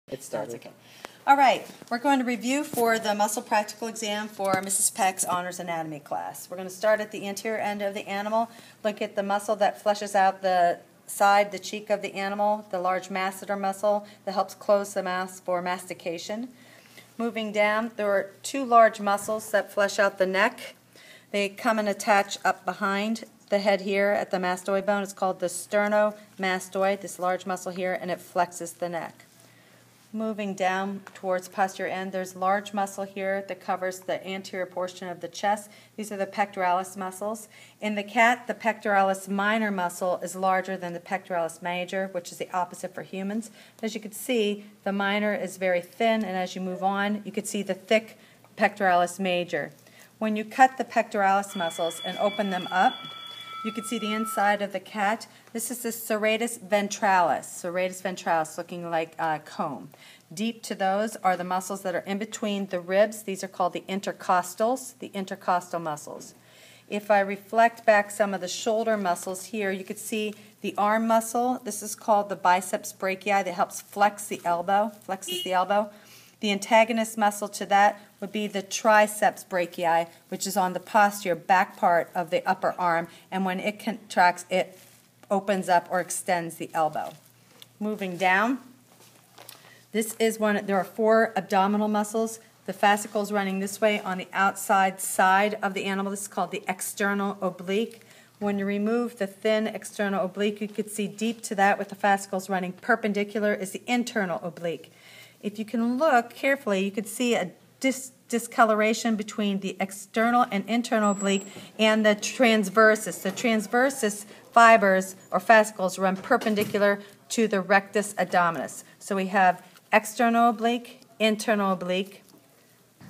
It started. That's okay. All right, we're going to review for the muscle practical exam for Mrs. Peck's Honors Anatomy class. We're going to start at the anterior end of the animal, look at the muscle that fleshes out the side, the cheek of the animal, the large masseter muscle that helps close the mouth for mastication. Moving down, there are two large muscles that flesh out the neck. They come and attach up behind the head here at the mastoid bone. It's called the sternomastoid, this large muscle here, and it flexes the neck. Moving down towards posterior end, there's large muscle here that covers the anterior portion of the chest. These are the pectoralis muscles. In the cat, the pectoralis minor muscle is larger than the pectoralis major, which is the opposite for humans. As you can see, the minor is very thin, and as you move on, you can see the thick pectoralis major. When you cut the pectoralis muscles and open them up, you can see the inside of the cat. This is the serratus ventralis, looking like a comb. Deep to those are the muscles that are in between the ribs. These are called the intercostal muscles. If I reflect back some of the shoulder muscles here, you can see the arm muscle. This is called the biceps brachii that helps flexes the elbow. The antagonist muscle to that would be the triceps brachii, which is on the posterior back part of the upper arm, and when it contracts, it opens up or extends the elbow. Moving down, there are four abdominal muscles. The fascicles running this way on the outside side of the animal. This is called the external oblique. When you remove the thin external oblique, you could see deep to that with the fascicles running perpendicular is the internal oblique. If you can look carefully, you can see a discoloration between the external and internal oblique and the transversus. The transversus fibers or fascicles run perpendicular to the rectus abdominis. So we have external oblique, internal oblique.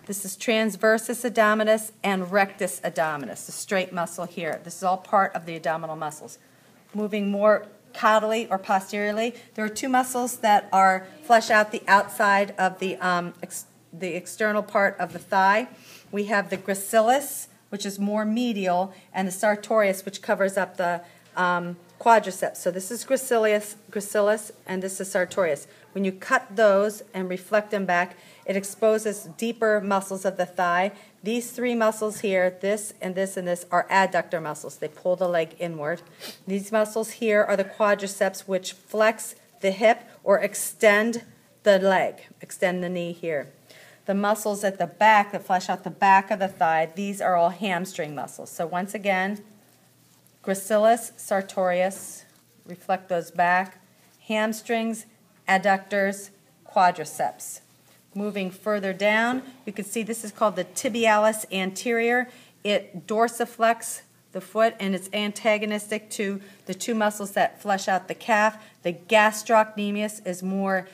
This is transversus abdominis and rectus abdominis, the straight muscle here. This is all part of the abdominal muscles. Moving more caudally or posteriorly, there are two muscles that flesh out the outside of the external part of the thigh. We have the gracilis, which is more medial, and the sartorius, which covers up the quadriceps. So this is gracilis, and this is sartorius. When you cut those and reflect them back, it exposes deeper muscles of the thigh. These three muscles here, this and this and this, are adductor muscles. They pull the leg inward. These muscles here are the quadriceps, which flex the hip or extend the leg, extend the knee here. The muscles at the back that flesh out the back of the thigh, these are all hamstring muscles. So once again, gracilis, sartorius, reflect those back, hamstrings, adductors, quadriceps. Moving further down, you can see this is called the tibialis anterior. It dorsiflex the foot, and it's antagonistic to the two muscles that flesh out the calf. The gastrocnemius is more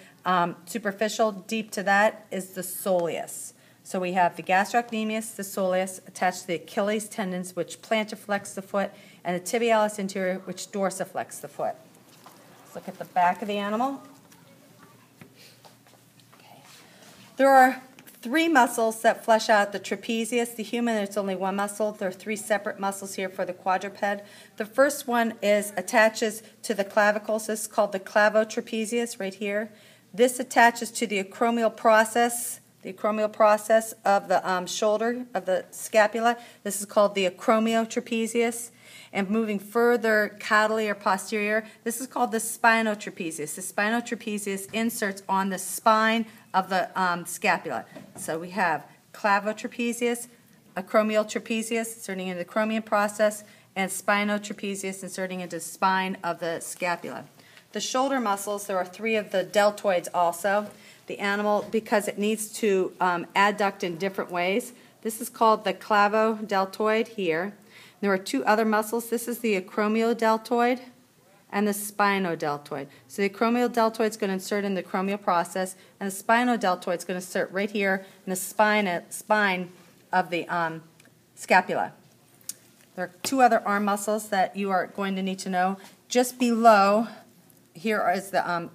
superficial. Deep to that is the soleus. So we have the gastrocnemius, the soleus, attached to the Achilles tendons, which plantarflex the foot, and the tibialis anterior, which dorsiflex the foot. Let's look at the back of the animal. There are three muscles that flesh out the trapezius. The human, there's only one muscle. There are three separate muscles here for the quadruped. The first one attaches to the clavicles. This is called the clavotrapezius right here. This attaches to the acromial process of the shoulder, of the scapula. This is called the acromiotrapezius. And moving further caudally or posterior, this is called the spinotrapezius. The spinotrapezius inserts on the spine of the scapula. So we have clavotrapezius, acromial trapezius inserting into the acromion process, and spinotrapezius inserting into the spine of the scapula. The shoulder muscles, there are three of the deltoids also. The animal, because it needs to adduct in different ways, this is called the clavodeltoid here. There are two other muscles. This is the acromiodeltoid and the spinodeltoid. So the acromiodeltoid is going to insert in the acromial process, and the spinodeltoid is going to insert right here in the spine of the scapula. There are two other arm muscles that you are going to need to know. Just below here is the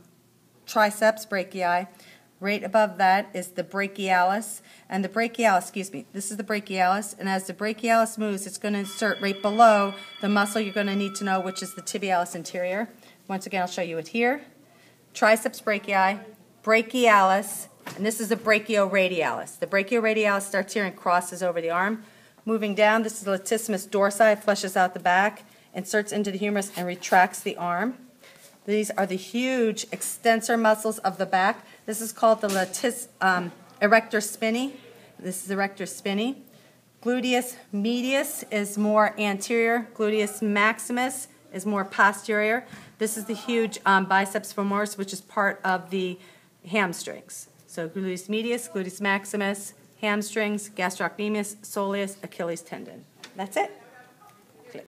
triceps brachii. Right above that is the brachialis, and the brachialis, this is the brachialis, and as the brachialis moves, it's going to insert right below the muscle you're going to need to know, which is the tibialis anterior. Once again, I'll show you it here. Triceps brachii, brachialis, and this is the brachioradialis. The brachioradialis starts here and crosses over the arm. Moving down, this is the latissimus dorsi, fleshes out the back, inserts into the humerus, and retracts the arm. These are the huge extensor muscles of the back. This is called the erector spinae. This is erector spinae. Gluteus medius is more anterior. Gluteus maximus is more posterior. This is the huge biceps femoris, which is part of the hamstrings. So gluteus medius, gluteus maximus, hamstrings, gastrocnemius, soleus, Achilles tendon. That's it.